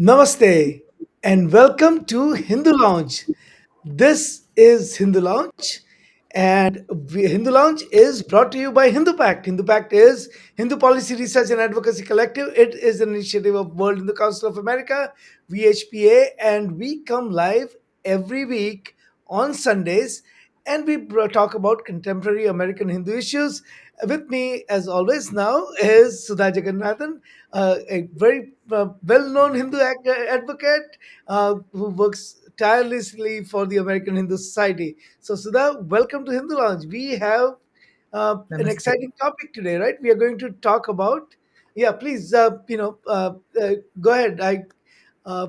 Namaste and welcome to Hindu Lounge. This is Hindu Lounge, and Hindu Lounge is brought to you by Hindu Pact. Hindu Pact is Hindu Policy Research and Advocacy Collective. It is an initiative of World Hindu Council of America, VHPA, and we come live every week on Sundays and we talk about contemporary American Hindu issues. With me, as always, now is Sudha Jagannathan, a very well-known Hindu advocate who works tirelessly for the American Hindu Society. So, Sudha, welcome to Hindu Lounge. We have an Namaste. exciting topic today, right? We are going to talk about. Yeah, please, go ahead. Uh,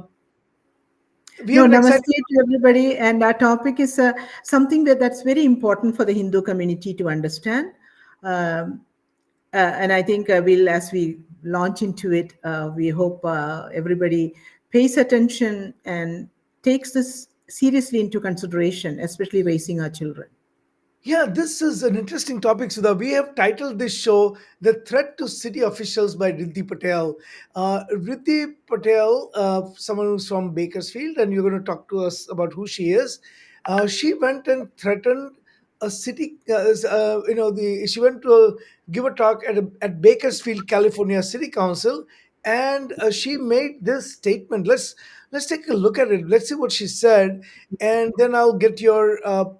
we No, have an exciting. namaste to everybody. And our topic is something that's very important for the Hindu community to understand. Um, and I think as we launch into it, we hope everybody pays attention and takes this seriously into consideration, especially raising our children. Yeah, this is an interesting topic, Sudha. We have titled this show The Threat to City Officials by Riddhi Patel. Riddhi Patel, someone who's from Bakersfield, and you're going to talk to us about who she is. She went and threatened a city, she went to give a talk at Bakersfield, California City Council, and she made this statement. Let's take a look at it. Let's see what she said, and then I'll get your, I'll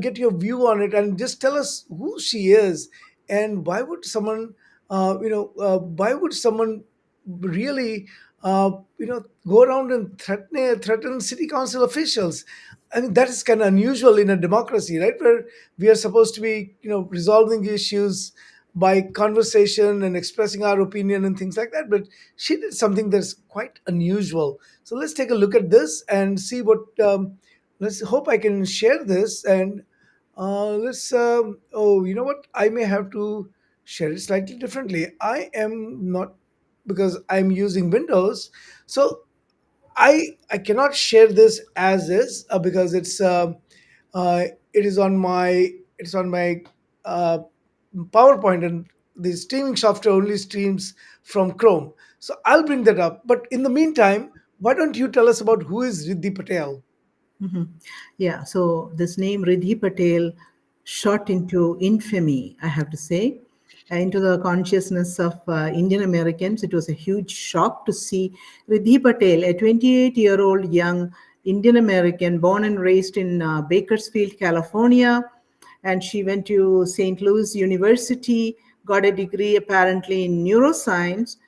get your view on it and just tell us who she is and why would someone really, go around and threaten city council officials. I mean, that is kind of unusual in a democracy, right? Where we are supposed to be, resolving issues by conversation and expressing our opinion and things like that. But she did something that's quite unusual. So let's take a look at this and see what. Let's hope I can share this and let's. Oh, you know what? I may have to share it slightly differently. I am not because I'm using Windows, so I cannot share this as is because it is on my uh, PowerPoint, and the streaming software only streams from Chrome. So I'll bring that up. But in the meantime, why don't you tell us about who is Riddhi Patel? Mhm. Yeah, so this name Riddhi Patel shot into infamy, I have to say, into the consciousness of Indian Americans. It was a huge shock to see Riddhi Patel, a 28-year-old young Indian American born and raised in Bakersfield, California. And she went to St. Louis University, got a degree apparently in neuroscience,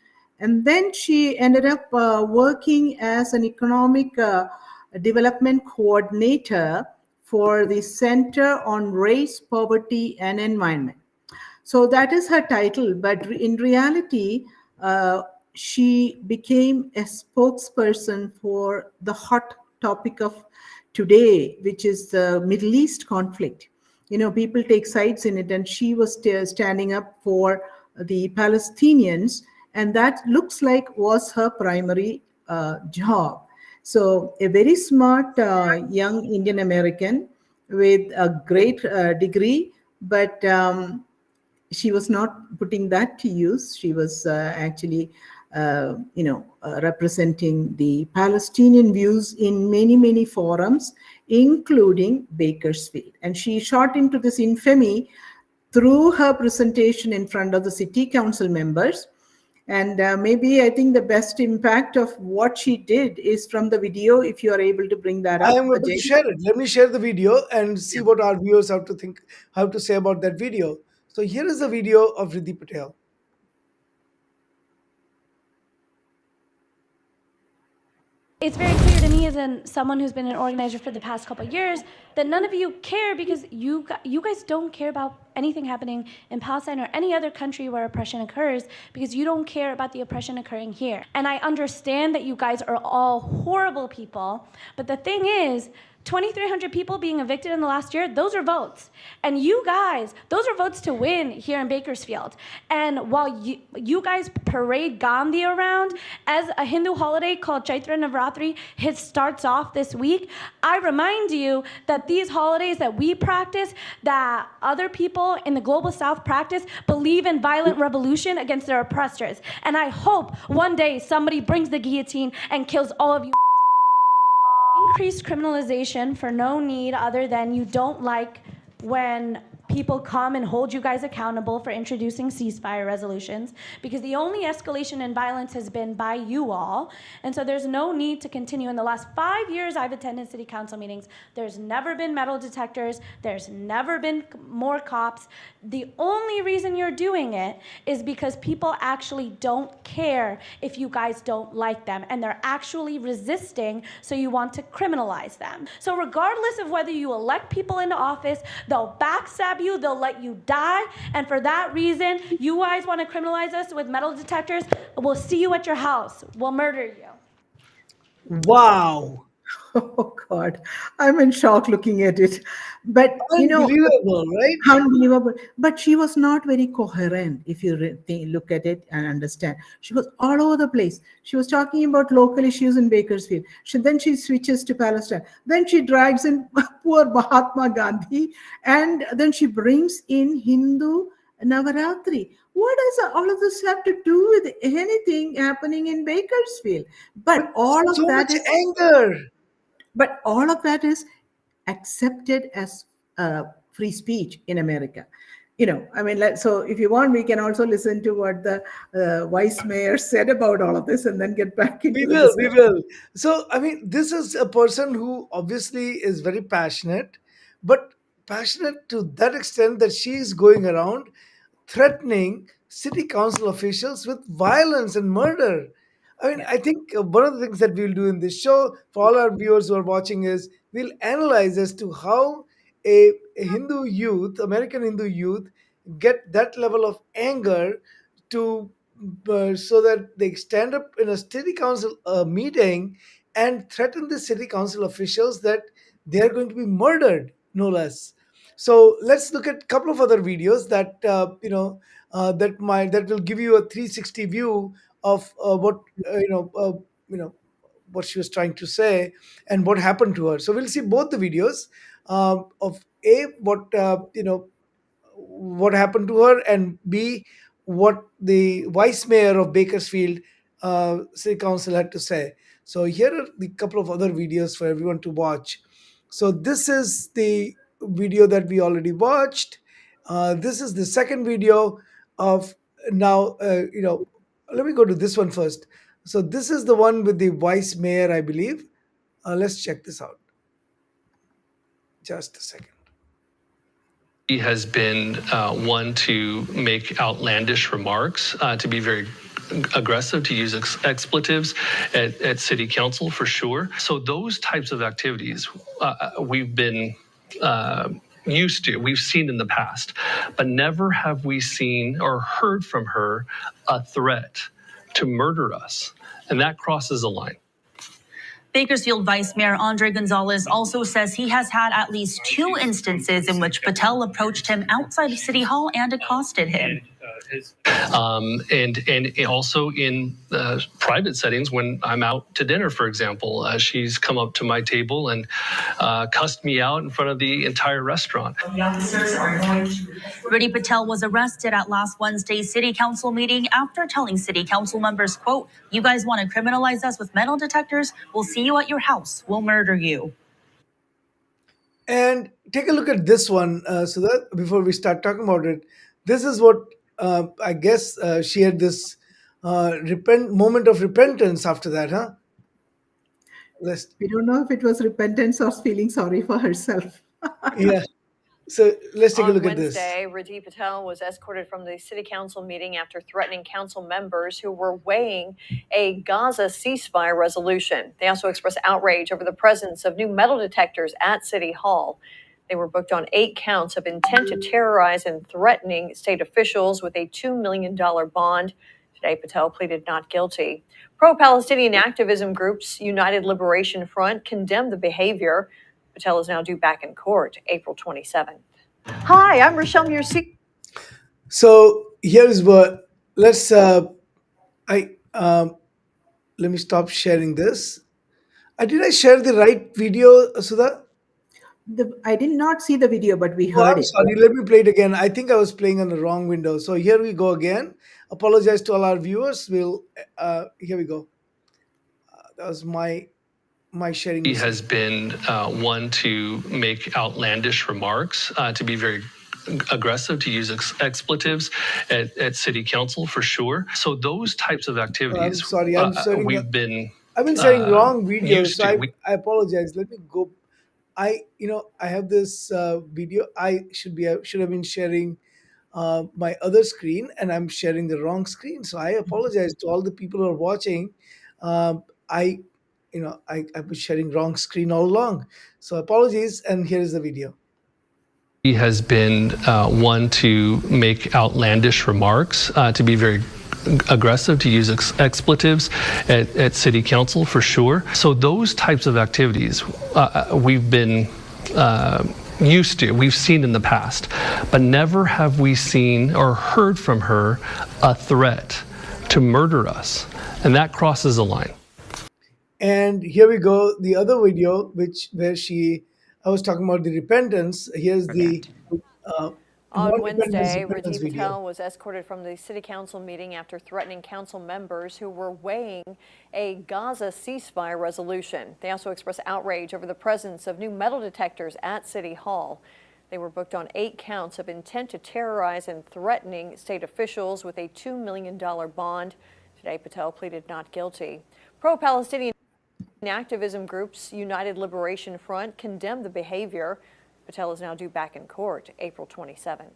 and then she ended up working as an economic development coordinator for the Center on Race, Poverty, and Environment. So that is her title, but in reality, uh, she became a spokesperson for the hot topic of today, which is the Middle East conflict. You know, people take sides in it, and she was standing up for the Palestinians, and that looks like was her primary job. So, a very smart young Indian American with a great degree, but she was not putting that to use. She was actually, representing the Palestinian views in many, many forums, including Bakersfield. And she shot into this infamy through her presentation in front of the city council members. And maybe I think the best impact of what she did is from the video, if you are able to bring that I up, am able to Ajay. share it. Let me share the video and see what our viewers have to say about that video. So here is the video of Riddhi Patel. It's very clear to me, as someone who's been an organizer for the past couple of years, that none of you care because you guys don't care about anything happening in Palestine or any other country where oppression occurs because you don't care about the oppression occurring here. And I understand that you guys are all horrible people, but the thing is, 2,300 people being evicted in the last year, those are votes. And you guys, those are votes to win here in Bakersfield. And while you guys parade Gandhi around, as a Hindu holiday called Chaitra Navratri starts off this week, I remind you that these holidays that we practice, that other people in the global south practice, believe in violent revolution against their oppressors. And I hope one day somebody brings the guillotine and kills all of you. Increased criminalization for no need other than you don't like when people come and hold you guys accountable for introducing ceasefire resolutions, because the only escalation in violence has been by you all. And so there's no need to continue. In the last 5 years I've attended city council meetings, there's never been metal detectors, there's never been more cops. The only reason you're doing it is because people actually don't care if you guys don't like them, and they're actually resisting, so you want to criminalize them. So regardless of whether you elect people into office, they'll backstab you, they'll let you die, and for that reason, you guys want to criminalize us with metal detectors, we'll see you at your house, we'll murder you. Wow. Oh God, I'm in shock looking at it. But Unbelievable, right? unbelievable. But she was not very coherent if you look at it and understand. She was all over the place. She was talking about local issues in Bakersfield. Then she switches to Palestine. Then she drags in poor Mahatma Gandhi, and then she brings in Hindu Navaratri. What does all of this have to do with anything happening in Bakersfield? But all of So that much is anger. but all of that is accepted as free speech in America. I mean, so if you want, we can also listen to what the vice mayor said about all of this and then get back into the We discussion. will. So, I mean, this is a person who obviously is very passionate, but passionate to that extent that she is going around threatening city council officials with violence and murder. I mean, Yeah. I think one of the things that we'll do in this show for all our viewers who are watching is we'll analyze as to how a Hindu youth, American Hindu youth, get that level of anger to so that they stand up in a city council meeting and threaten the city council officials that they are going to be murdered, no less. So let's look at a couple of other videos that that will give you a 360 view of what you know what she was trying to say and what happened to her. So we'll see both the videos of a what happened to her, and B, what the vice mayor of Bakersfield city council had to say. So here are the couple of other videos for everyone to watch. So this is the video that we already watched. This is the second video of now. Let me go to this one first. So this is the one with the vice mayor, I believe. Let's check this out. Just a second. He has been one to make outlandish remarks, to be very aggressive, to use expletives at city council for sure. So those types of activities we've been used to, we've seen in the past, but never have we seen or heard from her a threat to murder us. And that crosses a line. Bakersfield Vice Mayor Andre Gonzalez also says he has had at least 2 instances in which Patel approached him outside of City Hall and accosted him. And also in private settings when I'm out to dinner, for example, she's come up to my table and cussed me out in front of the entire restaurant. The officers are going to... Riddhi Patel was arrested at last Wednesday's city council meeting after telling city council members, quote, "You guys want to criminalize us with metal detectors? We'll see you at your house. We'll murder you." And take a look at this one, so that before we start talking about it, this is what I guess she had this moment of repentance after that, huh? We don't know if it was repentance or feeling sorry for herself. Yeah. So let's take a On look at this. Wednesday, Riddhi Patel was escorted from the city council meeting after threatening council members who were weighing a Gaza ceasefire resolution. They also expressed outrage over the presence of new metal detectors at City Hall. They were booked on 8 counts of intent to terrorize and threatening state officials with a $2 million bond. Today, Patel pleaded not guilty. Pro-Palestinian activism groups United Liberation Front condemned the behavior. Patel is now due back in court April 27th. Hi, I'm Rochelle Murcy. So here's what. Let's. I Let me stop sharing this. Did I share the right video, Sudha? I did not see the video, but we Oh, heard I'm it. sorry. Let me play it again. I think I was playing on the wrong window. So here we go again. Apologize to all our viewers. Here we go. That was my sharing He mistake. has been one to make outlandish remarks, to be very aggressive, to use expletives at city council for sure. So those types of activities, I'm sorry. we've been I've been sharing wrong videos, used so to. I apologize. Let me go. I have this video. I should have been sharing my other screen, and I'm sharing the wrong screen. So I apologize to all the people who are watching. I I was sharing wrong screen all along. So apologies, and here is the video. He has been one to make outlandish remarks, to be very aggressive, to use expletives at city council for sure. So those types of activities we've been used to, we've seen in the past, but never have we seen or heard from her a threat to murder us. And that crosses a line. And here we go, the other video, I was talking about the repentance. Here's the On non-repentance Wednesday, repentance Riddhi video. Patel was escorted from the city council meeting after threatening council members who were weighing a Gaza ceasefire resolution. They also expressed outrage over the presence of new metal detectors at City Hall. They were booked on 8 counts of intent to terrorize and threatening state officials with a $2 million bond. Today, Patel pleaded not guilty. Pro-Palestinian activism groups United Liberation Front condemned the behavior. Patel is now due back in court April 27th.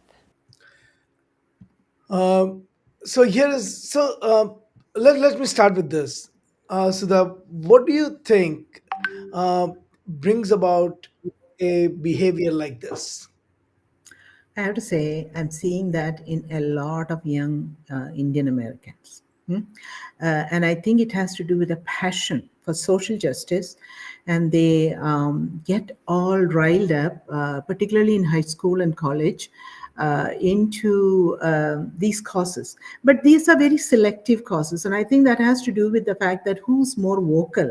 So here is so let me start with this. What do you think brings about a behavior like this? I have to say, I'm seeing that in a lot of young Indian Americans. And I think it has to do with a passion for social justice. And they get all riled up, particularly in high school and college, into these causes. But these are very selective causes. And I think that has to do with the fact that who's more vocal,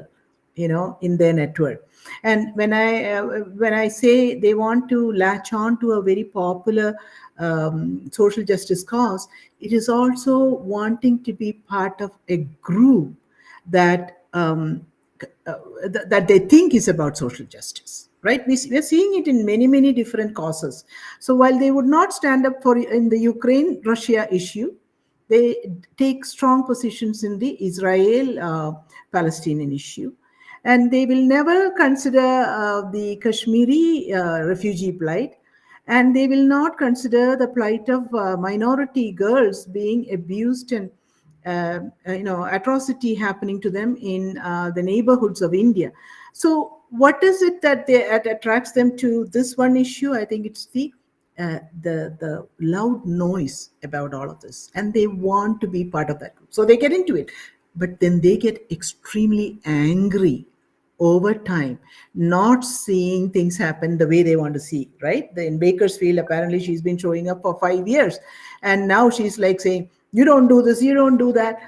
in their network. And when I say they want to latch on to a very popular social justice cause, it is also wanting to be part of a group that that they think is about social justice, right? We're seeing it in many different causes. So while they would not stand up for in the Ukraine Russia issue, they take strong positions in the Israel Palestinian issue, and they will never consider the Kashmiri refugee plight, and they will not consider the plight of minority girls being abused and atrocity happening to them in the neighborhoods of India. So what is it that attracts them to this one issue? I think it's the loud noise about all of this, and they want to be part of that group, so they get into it, but then they get extremely angry over time, not seeing things happen the way they want to see, right? In Bakersfield, apparently she's been showing up for 5 years, and now she's like saying, you don't do this, you don't do that.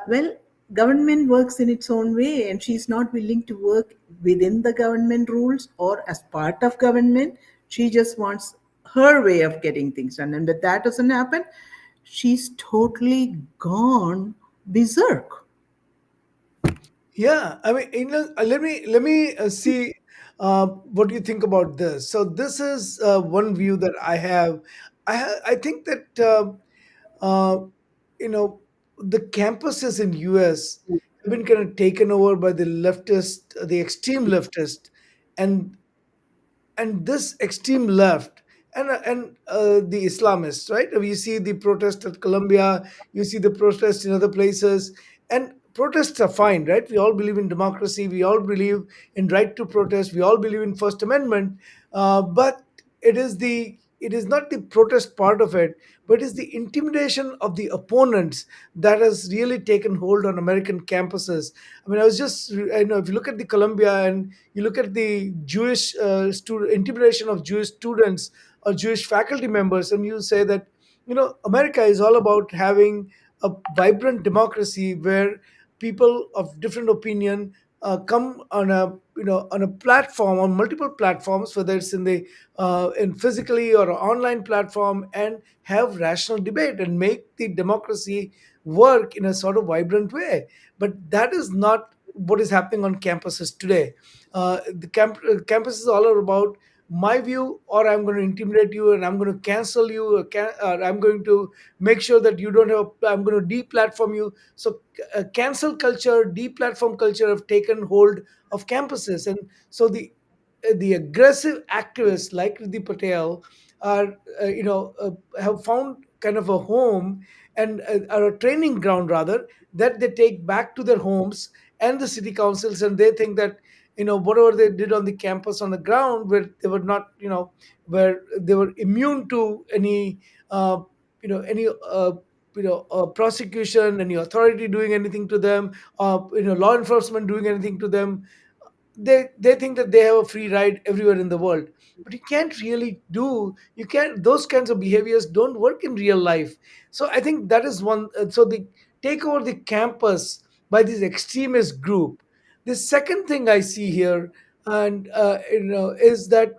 Well, government works in its own way, and she's not willing to work within the government rules or as part of government. She just wants her way of getting things done, and if that doesn't happen, she's totally gone berserk. Yeah, I mean, let me see what you think about this. So this is one view that I have. I think that uh, you know the campuses in US have been kind of taken over by the extreme leftist, and this extreme left and the Islamists, right? You see the protest at Colombia, you see the protest in other places, and protests are fine, right? We all believe in democracy, we all believe in right to protest, we all believe in First Amendment, but it is the it is not the protest part of it, but it's the intimidation of the opponents that has really taken hold on American campuses. I mean, I know if you look at the Columbia and you look at the Jewish intimidation of Jewish students or Jewish faculty members, and you say that, America is all about having a vibrant democracy where people of different opinion come on a on a platform, on multiple platforms, whether it's in physically or online platform, and have rational debate and make the democracy work in a sort of vibrant way. But that is not what is happening on campuses today. Campus is all about my view, or I'm going to intimidate you and I'm going to cancel you, or I'm going to make sure that you don't have, I'm going to deplatform you. So cancel culture, deplatform culture have taken hold of campuses. And so the aggressive activists like Riddhi Patel are, have found kind of a home, and are a training ground rather, that they take back to their homes and the city councils, and they think that, whatever they did on the campus on the ground, where they were not, where they were immune to any, any prosecution, any authority doing anything to them, law enforcement doing anything to them. They think that they have a free ride everywhere in the world, but you can't, those kinds of behaviors don't work in real life. So I think that is one. So the take over the campus by this extremist group. The second thing I see here, and is that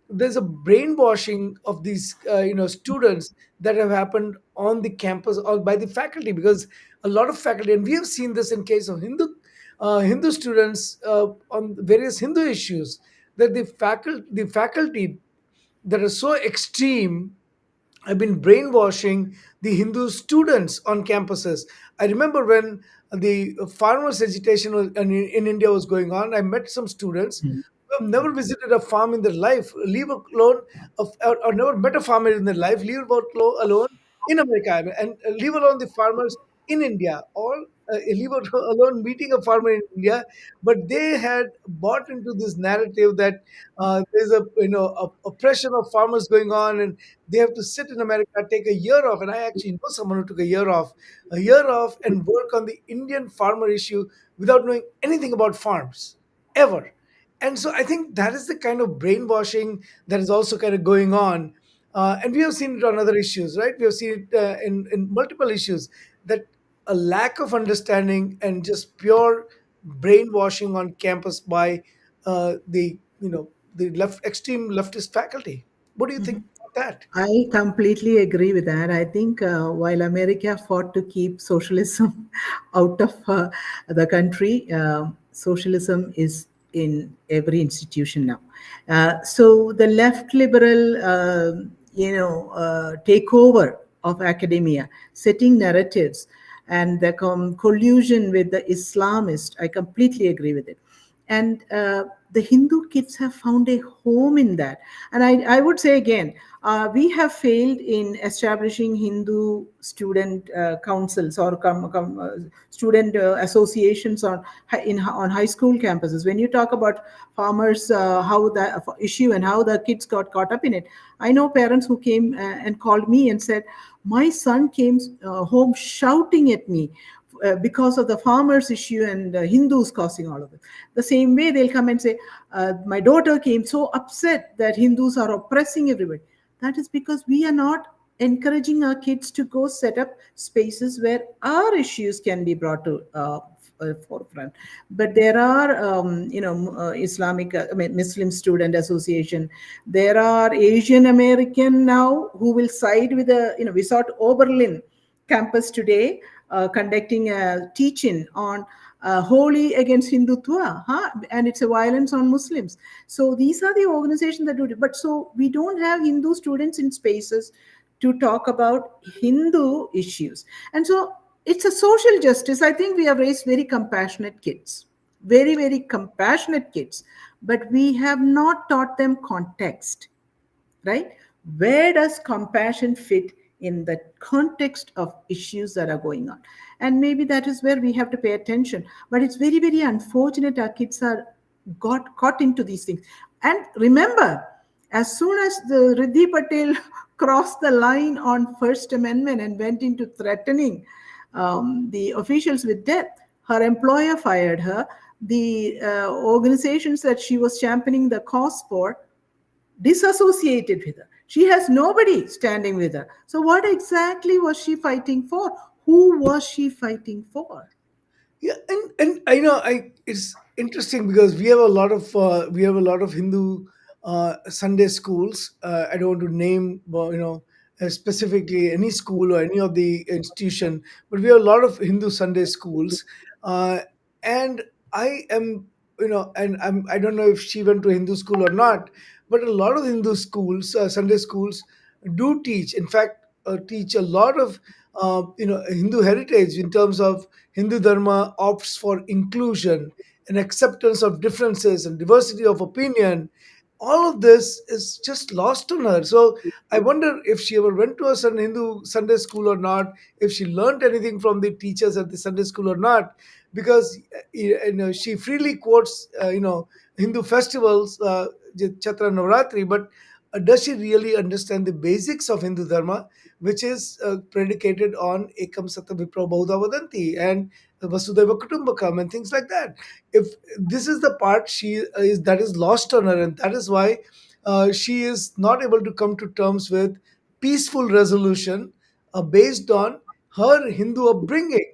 there's a brainwashing of these students that have happened on the campus or by the faculty, because a lot of faculty, and we have seen this in case of Hindu students on various Hindu issues, that the faculty that are so extreme have been brainwashing the Hindu students on campuses. I remember when the farmers' agitation in India was going on, I met some students who have never visited a farm in their life, leave alone, or never met a farmer in their life, leave alone in America, and leave alone the farmers in India, or leave alone meeting a farmer in India. But they had bought into this narrative that there's a oppression of farmers going on, and they have to sit in America, take a year off. And I actually know someone who took a year off and work on the Indian farmer issue without knowing anything about farms ever. And so I think that is the kind of brainwashing that is also kind of going on. And we have seen it on other issues, right? We have seen it in multiple issues, that a lack of understanding and just pure brainwashing on campus by the extreme leftist faculty. What do you think about that? I completely agree with that. I think while America fought to keep socialism out of the country, socialism is in every institution now. So the left liberal, takeover of academia, setting narratives, and the collusion with the Islamist, I completely agree with it. And the Hindu kids have found a home in that. And I would say again, we have failed in establishing Hindu student councils or student associations on high school campuses. When you talk about farmers, how the issue and how the kids got caught up in it, I know parents who came and called me and said, my son came home shouting at me because of the farmers issue and Hindus causing all of it. The same way they'll come and say, my daughter came so upset that Hindus are oppressing everybody. That is because we are not encouraging our kids to go set up spaces where our issues can be brought to forefront. But there are, Islamic, Muslim Student Association. There are Asian American now who will side with we saw Oberlin campus today conducting a teaching on holy against Hindutva, and it's a violence on Muslims. So these are the organizations that do it. But so we don't have Hindu students in spaces to talk about Hindu issues. And so it's a social justice. I think we have raised very compassionate kids, very, very compassionate kids, but we have not taught them context, right? Where does compassion fit in the context of issues that are going on? And maybe that is where we have to pay attention. But it's very, very unfortunate our kids are got caught into these things. And remember, As soon as the Riddhi Patel crossed the line on First Amendment and went into threatening the officials with death, her employer fired her. The organizations that she was championing the cause for disassociated with her. She has nobody standing with her. So, what exactly was she fighting for? Who was she fighting for? Yeah, and I know I it's interesting because we have a lot of Hindu Sunday schools. I don't want to name specifically any school or any of the institution, but we have a lot of Hindu Sunday schools, and I am I don't know if she went to Hindu school or not, but a lot of Hindu schools, Sunday schools, do teach. In fact, teach a lot of Hindu heritage in terms of Hindu Dharma opts for inclusion and acceptance of differences and diversity of opinion. All of this is just lost on her. So I wonder if she ever went to a Hindu Sunday school or not, if she learned anything from the teachers at the Sunday school or not, because she freely quotes Hindu festivals, Chatra Navratri, but does she really understand the basics of Hindu Dharma, which is predicated on Ekam Sata Vipra Bahuda Vadanti and Vasudhaiva Kutumbakam and things like that? If this is the part that is lost on her, and that is why she is not able to come to terms with peaceful resolution based on her Hindu upbringing.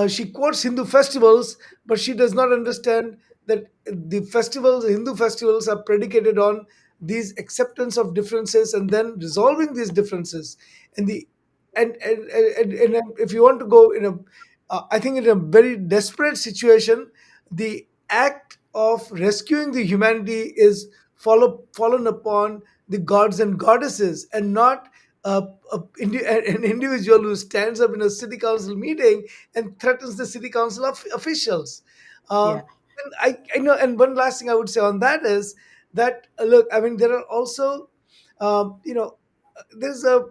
She quotes Hindu festivals, but she does not understand that Hindu festivals, are predicated on these acceptance of differences and then resolving these differences. And the and if you want to go in a, I think in a very desperate situation, the act of rescuing the humanity is fallen upon the gods and goddesses, and not an individual who stands up in a city council meeting and threatens the city council officials. Yeah. And I know, and one last thing I would say on that is that look, I mean, there are also, um, you know, there's a,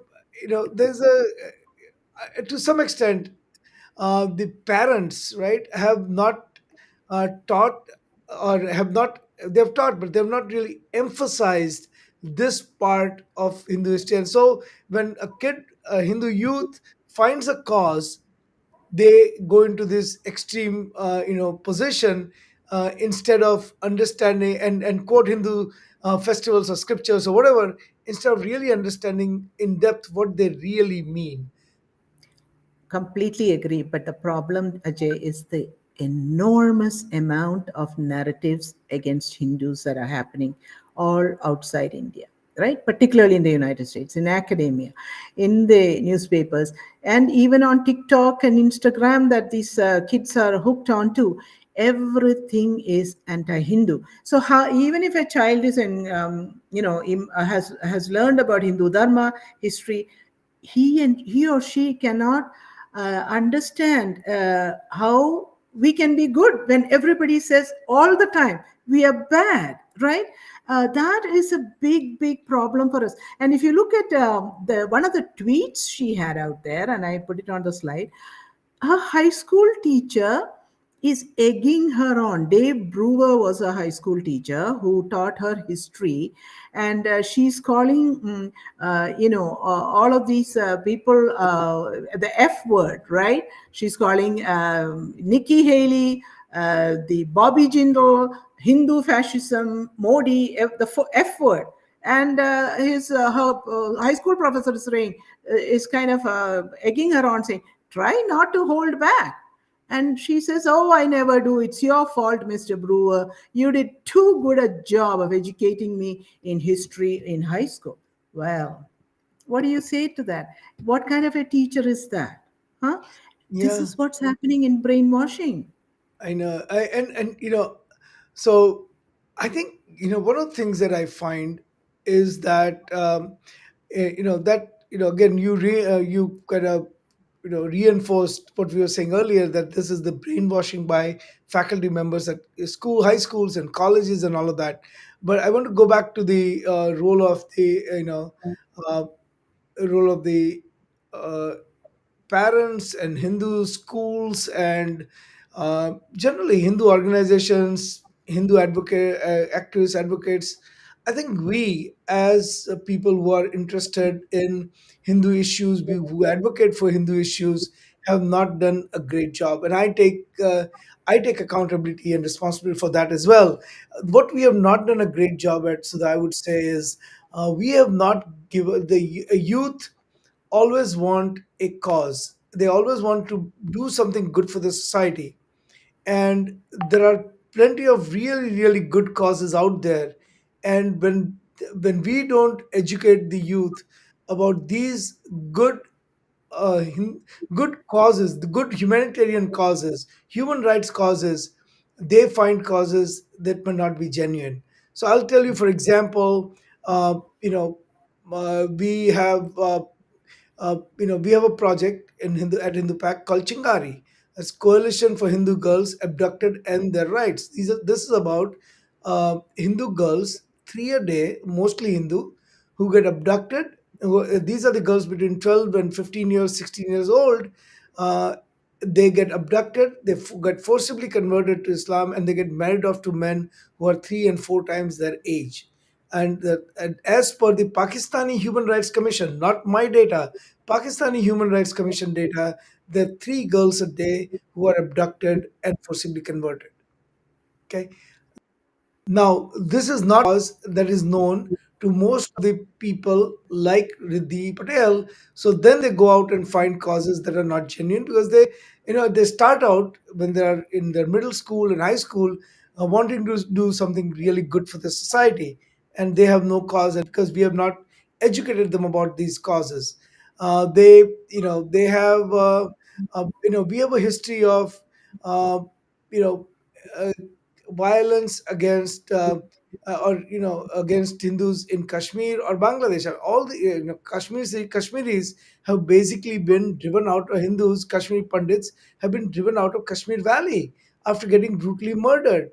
there's a, to some extent, the parents, right, have not taught, or have not, they've taught, but they've not really emphasized this part of Hindu history. And so when a Hindu youth finds a cause, they go into this extreme position, instead of understanding and quote Hindu festivals or scriptures or whatever, instead of really understanding in depth what they really mean. Completely agree. But the problem, Ajay, is the enormous amount of narratives against Hindus that are happening all outside India, right? Particularly in the United States, in academia, in the newspapers, and even on TikTok and Instagram that these kids are hooked onto. Everything is anti-Hindu. So how, even if a child is has learned about Hindu Dharma history, he or she cannot understand how we can be good when everybody says all the time we are bad, right? That is a big problem for us. And if you look at the one of the tweets she had out there, and I put it on the slide, her high school teacher is egging her on. Dave Brewer was a high school teacher who taught her history, and she's calling, all of these people the F word, right? She's calling Nikki Haley, the Bobby Jindal, Hindu fascism, Modi, the F word. And his her high school professor is kind of egging her on, saying, "Try not to hold back." And she says, "Oh, I never do. It's your fault, Mr. Brewer. You did too good a job of educating me in history in high school." Well, what do you say to that? What kind of a teacher is that? Huh? This Yeah, is what's happening in brainwashing. I know. And so I think, one of the things that I find is that, again, you kind of, reinforced what we were saying earlier, that this is the brainwashing by faculty members at high schools and colleges and all of that. But I want to go back to the uh, role of the uh, parents and Hindu schools and generally Hindu organizations, Hindu activists, advocates. I think we, as people who are interested in Hindu issues, who advocate for Hindu issues, have not done a great job, and I take accountability and responsibility for that as well. What we have not done a great job at, so that I would say, is we have not given youth always want a cause. They always want to do something good for the society, and there are plenty of really good causes out there. And when we don't educate the youth about these good good causes, the good humanitarian causes, human rights causes, they find causes that may not be genuine. So I'll tell you, for example, uh, you know we have we have a project in Hindu Pack called Chingari. It's Coalition for Hindu Girls Abducted and Their Rights. This is about Hindu girls, three a day, mostly Hindu, who get abducted. These are the girls between 12 and 15 years, 16 years old. Uh, they get abducted, get forcibly converted to Islam, and they get married off to men who are three and four times their age. And as per the Pakistani Human Rights Commission, not my data, Pakistani Human Rights Commission data, there are three girls a day who are abducted and forcibly converted. Okay. Now, this is not cause that is known to most of the people like Riddhi Patel. So then they go out and find causes that are not genuine, because they start out when they are in their middle school and high school, wanting to do something really good for the society, and they have no cause, and because we have not educated them about these causes, they have we have a history of uh, you know. Uh, violence against or against Hindus in Kashmir or Bangladesh. All the Kashmiris have basically been driven out. Hindus, Kashmiri Pandits have been driven out of Kashmir Valley after getting brutally murdered,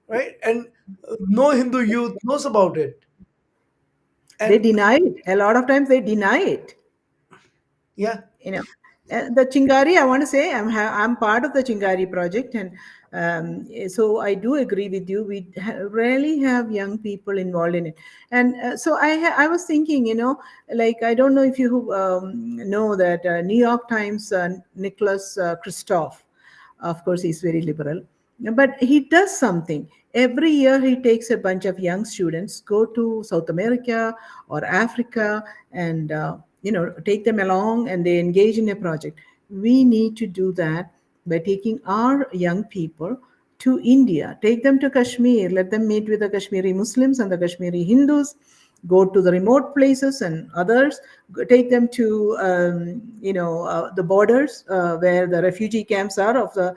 right? And no Hindu youth knows about it. They And deny it. A lot of times they deny it. yeah, You know, the Chingari, I want to say, I'm part of the Chingari project, and so I do agree with you. We rarely have young people involved in it, and so I was thinking, like, I don't know if you know that New York Times Nicholas Kristof, of course, he's very liberal, but he does something. Every year, he takes a bunch of young students, go to South America or Africa, and take them along, and they engage in a project. We need to do that by taking our young people to India, take them to Kashmir, let them meet with the Kashmiri Muslims and the Kashmiri Hindus, go to the remote places and others, take them to the borders where the refugee camps are of the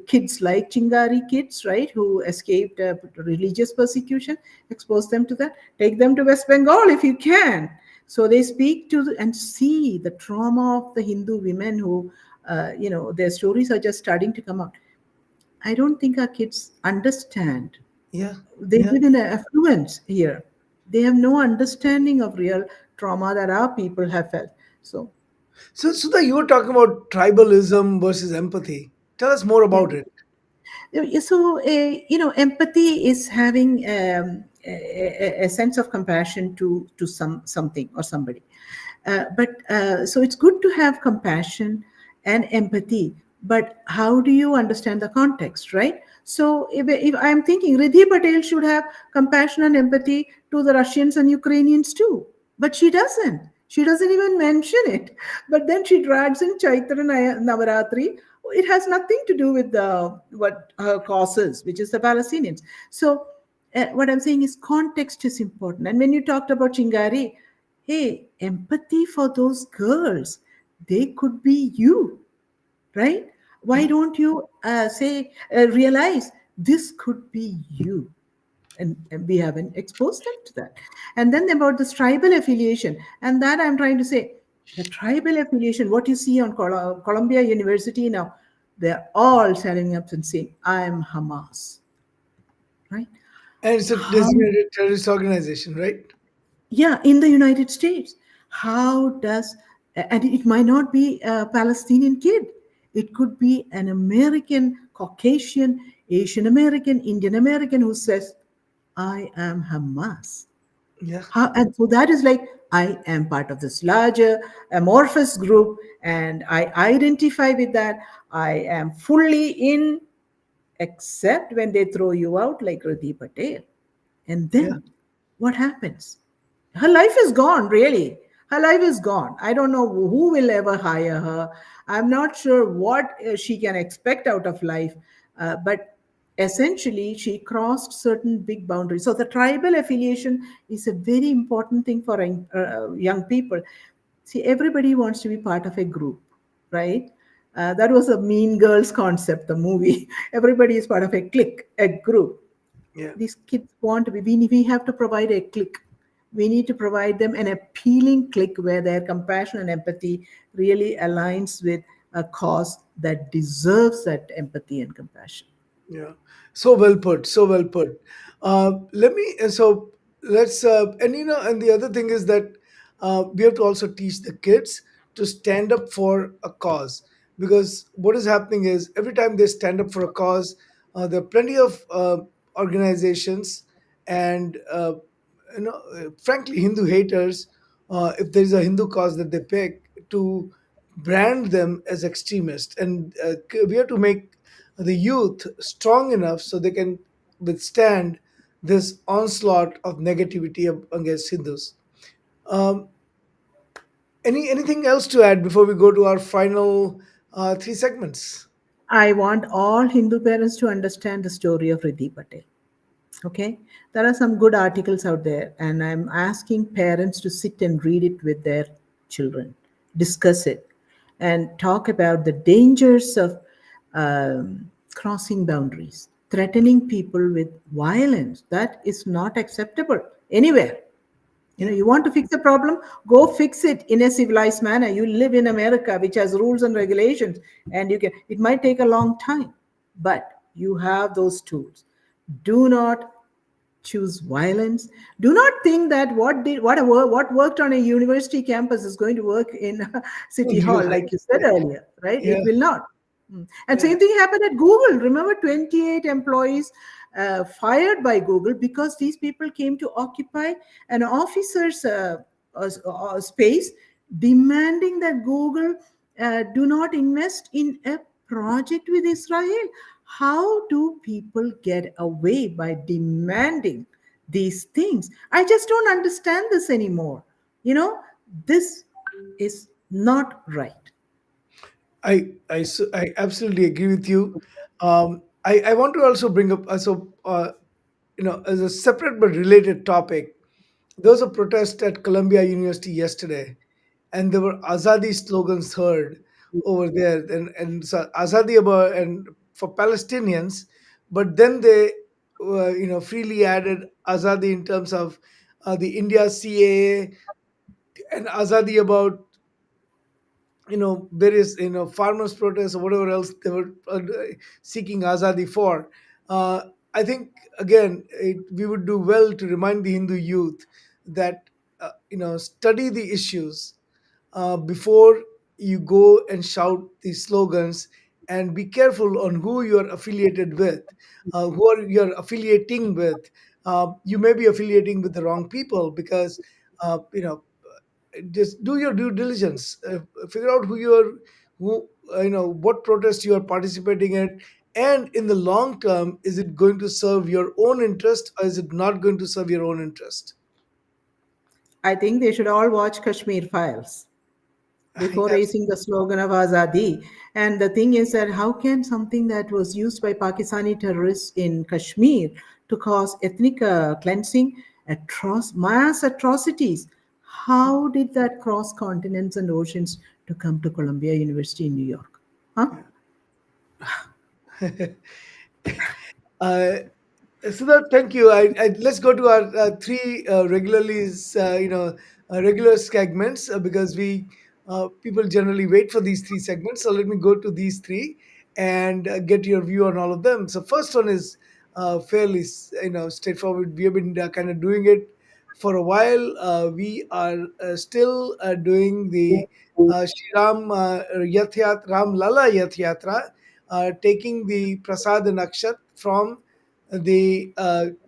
kids like Chingari kids, right, who escaped religious persecution. Expose them to that. Take them to West Bengal if you can, so they speak to and see the trauma of the Hindu women who their stories are just starting to come out. I don't think our kids understand. yeah, They yeah. live in affluence here. They have no understanding of real trauma that our people have felt. So, So, Sudha, you were talking about tribalism versus empathy. Tell us more yeah. about it. So, empathy is having a sense of compassion to something or somebody. But so it's good to have compassion and empathy. But how do you understand the context, right? So, if I'm thinking Riddhi Patel should have compassion and empathy to the Russians and Ukrainians too, but she doesn't. She doesn't even mention it. But then she drags in Chaitra Navaratri. It has nothing to do with what her cause is, which is the Palestinians. So, what I'm saying is context is important. And when you talked about Chingari, hey, empathy for those girls, they could be you, right? Why don't you realize this could be you? And we haven't exposed them to that. And then about this tribal affiliation, and that I'm trying to say, the tribal affiliation, what you see on Columbia University now, they're all standing up and saying, I am Hamas, right? And it's a How, designated terrorist organization, right? yeah, in the United States, how does, and it might not be a Palestinian kid, it could be an American, Caucasian, Asian American, Indian American who says, I am Hamas. Yeah, And so that is like, I am part of this larger amorphous group and I identify with that. I am fully in, except when they throw you out like Riddhi Patel. And yeah, then what happens? Her life is gone, really. Her life is gone. I don't know who will ever hire her. I'm not sure what she can expect out of life. But essentially, she crossed certain big boundaries. So the tribal affiliation is a very important thing for young people. See, everybody wants to be part of a group, right? That was a Mean Girls concept, the movie. Everybody is part of a clique, a group. yeah. These kids want to be, we have to provide a clique. We need to provide them an appealing clique where their compassion and empathy really aligns with a cause that deserves that empathy and compassion. Yeah, so well put, so well put. Let me so let's and and the other thing is that we have to also teach the kids to stand up for a cause, because what is happening is every time they stand up for a cause, there are plenty of organizations and frankly Hindu haters. If there is a Hindu cause that they pick, to brand them as extremists, and we have to make the youth strong enough so they can withstand this onslaught of negativity against Hindus. Um, anything else to add before we go to our final three segments? I want all Hindu parents to understand the story of Riddhi Patel. Okay, there are some good articles out there, and I'm asking parents to sit and read it with their children, discuss it, and talk about the dangers of crossing boundaries, threatening people with violence. That is not acceptable anywhere. You know, Yeah, you want to fix a problem, go fix it in a civilized manner. You live in America, which has rules and regulations, and you can, it might take a long time, but you have those tools. Do not choose violence. Do not think that what worked on a university campus is going to work in a city real hall, like you said life. earlier, right? Yeah, It will not. And yeah, same thing happened at Google. Remember, 28 employees fired by Google because these people came to occupy an officer's space, demanding that Google do not invest in a project with Israel. How do people get away by demanding these things? I just don't understand this anymore. You know, this is not right. I absolutely agree with you. I want to also bring up as a separate but related topic. There was a protest at Columbia University yesterday, and there were Azadi slogans heard over there, and so Azadi about and for Palestinians, but then they freely added Azadi in terms of the India CAA, and Azadi about various farmers protests or whatever else they were seeking azadi for. I think again we would do well to remind the Hindu youth that study the issues before you go and shout these slogans, and be careful on who you're affiliated with, who are you're affiliating with. You may be affiliating with the wrong people, because uh, you know just do your due diligence, figure out who what protest you are participating in, and in the long term, is it going to serve your own interest, or is it not going to serve your own interest? I think they should all watch Kashmir Files before raising the slogan of Azadi. And the thing is that how can something that was used by Pakistani terrorists in Kashmir to cause ethnic cleansing, mass atrocities, how did that cross continents and oceans to come to Columbia University in New York? Huh? uh, Siddharth, thank you. Let's go to our three regular segments, because we people generally wait for these three segments. So let me go to these three and get your view on all of them. So first one is fairly straightforward. We have been kind of doing it for a while. We are still doing the Shri Ram Ram Lala Yath Yatra, taking the Prasad and Akshat from the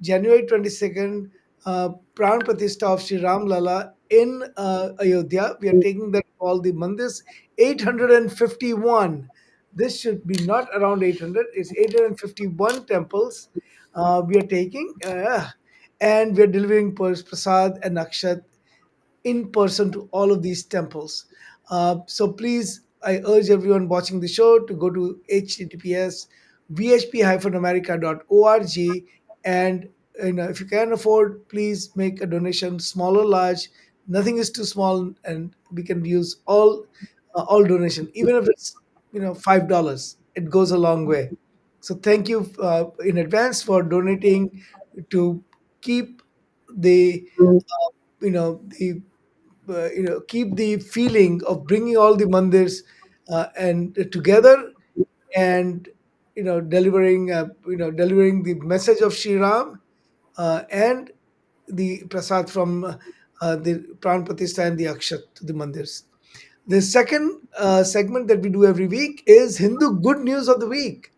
January 22nd Pran Pratishtha of Sri Ram Lala in Ayodhya. We are taking that all the mandirs. 851. This should be not around 800. It's 851 temples we are taking. And we are delivering prasad and akshat in person to all of these temples. So please, I urge everyone watching the show to go to https vhp-america.org, and if you can afford, please make a donation, small or large. Nothing is too small, and we can use all donation, even if it's $5. It goes a long way. So thank you in advance for donating to keep the the keep the feeling of bringing all the mandirs and together, and delivering the message of Sri Ram, and the prasad from the pran pratishtha and the akshat to the mandirs. The second segment that we do every week is Hindu good news of the week.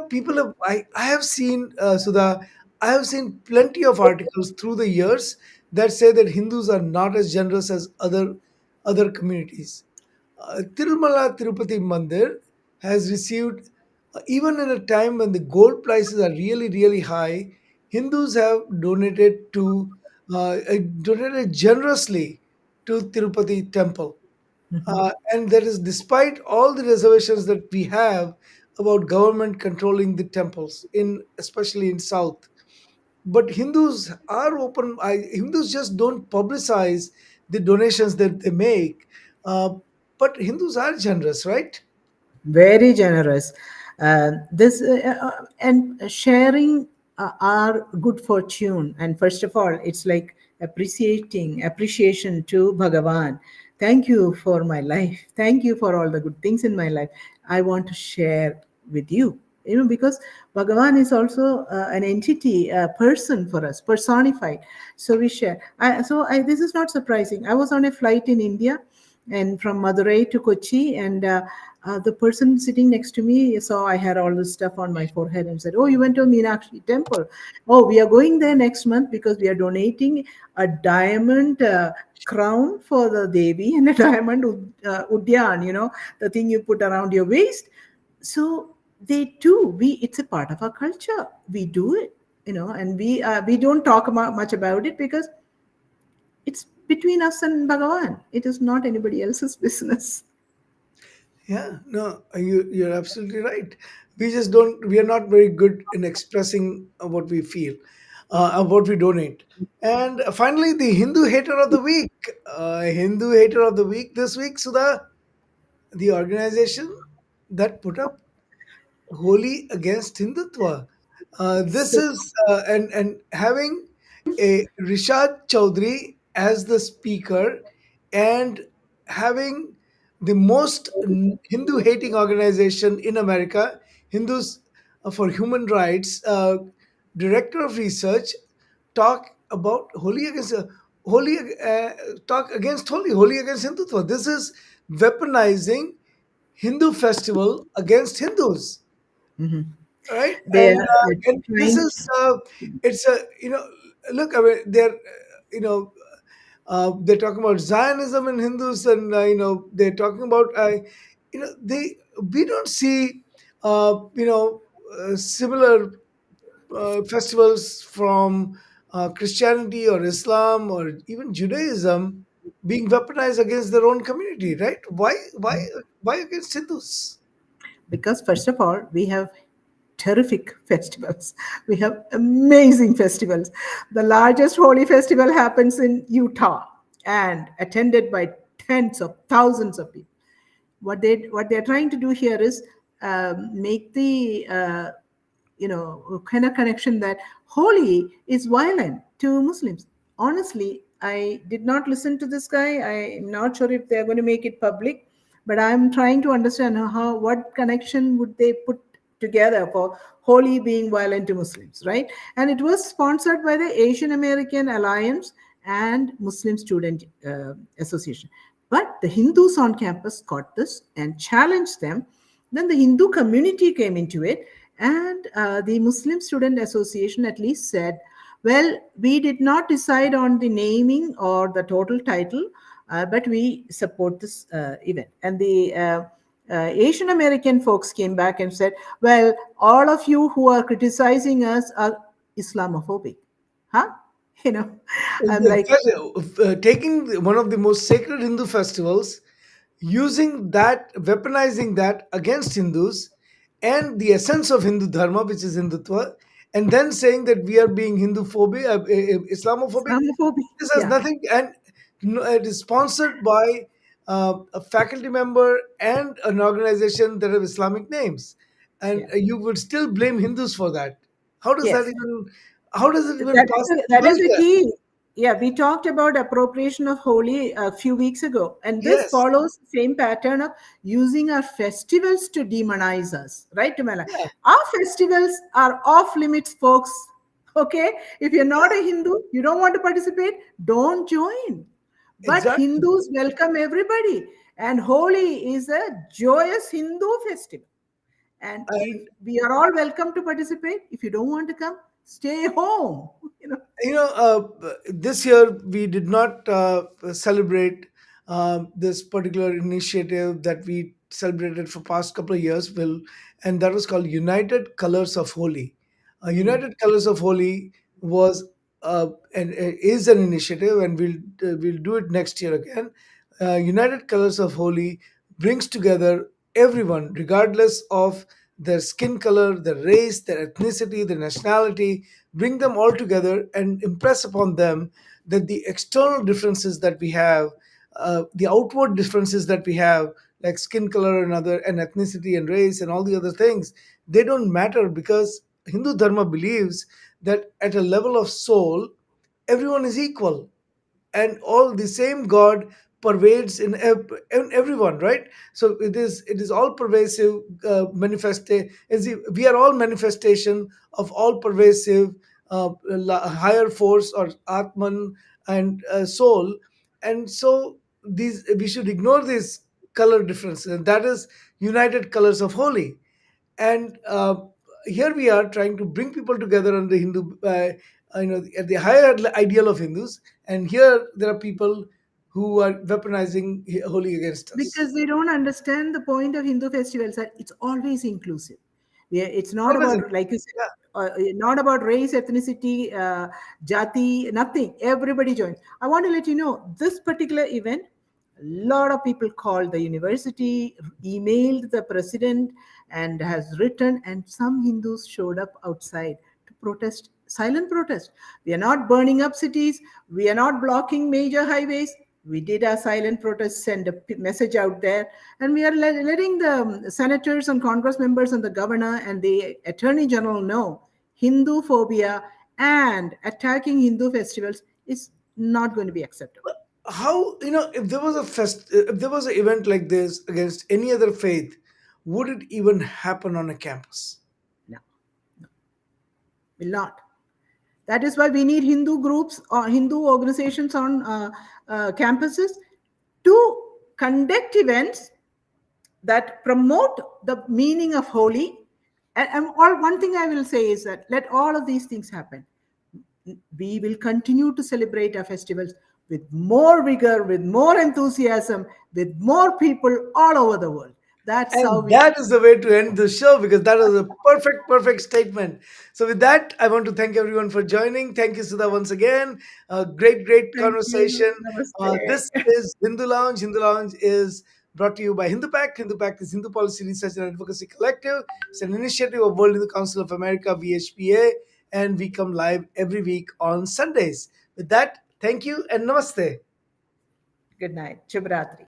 People have, I have seen, Sudha, I have seen plenty of articles through the years that say that Hindus are not as generous as other communities. Tirumala Tirupati Mandir has received, even in a time when the gold prices are really, really high, Hindus have donated generously to Tirupati temple. And that is despite all the reservations that we have about government controlling the temples, especially in South. But Hindus are open. Hindus just don't publicize the donations that they make. But Hindus are generous, right? Very generous. This and sharing our good fortune. And first of all, it's like appreciation to Bhagavan. Thank you for my life. Thank you for all the good things in my life. I want to share with you. Because Bhagavan is also an entity, a person for us, personified. So we share. This is not surprising. I was on a flight in India, and from Madurai to Kochi, and the person sitting next to me saw I had all this stuff on my forehead and said, "Oh, you went to Meenakshi temple? Oh, we are going there next month because we are donating a diamond crown for the Devi and a diamond udyan, the thing you put around your waist." So they do. It's a part of our culture. We do it, and we don't talk much about it because it's between us and Bhagavan. It is not anybody else's business. Yeah, no, you're absolutely right. We just don't. We are not very good in expressing what we feel, what we donate. And finally, the Hindu hater of the week. Hindu hater of the week this week, Sudha, the organization that put up Holi against Hindutva. This So is and having a Rishad Chaudhry as the speaker, and having the most Hindu hating organization in America, Hindus for Human Rights, director of research, talk about Holi against Holi, talk against Holi against Hindutva. This is weaponizing Hindu festival against Hindus, right? they are And this trying. is it's a look. I mean, they're talking about Zionism in Hindus, and they're talking about they we don't see similar festivals from Christianity or Islam or even Judaism being weaponized against their own community, right? Why against Hindus? Because first of all, we have terrific festivals. We have amazing festivals. The largest holy festival happens in Utah and attended by tens of thousands of people. What they're trying to do here is make the kind of connection that Holi is violent to Muslims. Honestly, I did not listen to this guy. I'm not sure if they're going to make it public, but I'm trying to understand what connection would they put together for Holi being violent to Muslims, right? And it was sponsored by the Asian American Alliance and Muslim Student Association. But the Hindus on campus got this and challenged them. Then the Hindu community came into it, and the Muslim Student Association at least said, Well, we did not decide on the naming or the total title, but we support this event. And the Asian American folks came back and said, well, all of you who are criticizing us are Islamophobic. Huh? You know, I'm like, Taking one of the most sacred Hindu festivals, using that, weaponizing that against Hindus and the essence of Hindu Dharma, which is Hindutva, and then saying that we are being Hindu phobic, Islamophobic. Islamophobic. This has Yeah, nothing, and it is sponsored by a faculty member and an organization that have Islamic names, and yeah. you would still blame Hindus for that. How does that Yes. even? How does it even That is pass that is the the filter? key. Yeah, we talked about appropriation of holy a few weeks ago, and this Yes, follows the same pattern of using our festivals to demonize us, right, Tumela? yeah, Our festivals are off limits, folks. Okay, if you're not yeah, a Hindu, you don't want to participate, don't join. But exactly. Hindus welcome everybody, and Holi is a joyous Hindu festival. And if And we are all welcome to participate, if you don't want to come, stay home. You know, this year we did not celebrate this particular initiative that we celebrated for past couple of years, will, and that was called United Colors of Holi. United Colors of Holi was and is an initiative, and we'll do it next year again. United Colors of Holi brings together everyone, regardless of their skin color, their race, their ethnicity, their nationality, bring them all together and impress upon them that the external differences that we have, the outward differences that we have, like skin color and other, and ethnicity and race and all the other things, they don't matter, because Hindu Dharma believes that at a level of soul, everyone is equal, and all the same God pervades in everyone, right? So it is all pervasive, we are all manifestation of all pervasive higher force, or Atman, and soul. And so these, we should ignore these color differences, and that is United Colors of Holy. And here we are trying to bring people together under Hindu, at the higher ideal of Hindus, and here there are people who are weaponizing Holi against us. because they don't understand the point of Hindu festivals that it's always inclusive. Yeah, it's not Always, about, like you said, yeah. not about race, ethnicity, jati, nothing. Everybody joins. I want to let you know this particular event. A lot of people called the university, emailed the president, and has written, and some Hindus showed up outside to protest, silent protest. We are not burning up cities. We are not blocking major highways. We did a silent protest, send a message out there, and we are letting the senators and Congress members and the governor and the attorney general know Hindu phobia and attacking Hindu festivals is not going to be acceptable. How, if there was if there was an event like this against any other faith, would it even happen on a campus? No, will not. That is why we need Hindu groups or Hindu organizations on campuses to conduct events that promote the meaning of holy. And all one thing I will say is that let all of these things happen. We will continue to celebrate our festivals with more vigor, with more enthusiasm, with more people all over the world. That's how And we. that is the way to end the show, because that was a perfect statement. So, with that, I want to thank everyone for joining. Thank you, Sudha, once again. Great Thank you. conversation. This Namaste. is Hindu Lounge. Hindu Lounge is brought to you by Hindu Pact. Hindu Pact is Hindu Policy Research and Advocacy Collective. It's an initiative of World Hindu Council of America, VHPA, and we come live every week on Sundays. With that, thank you and namaste. Good night. Shubhratri.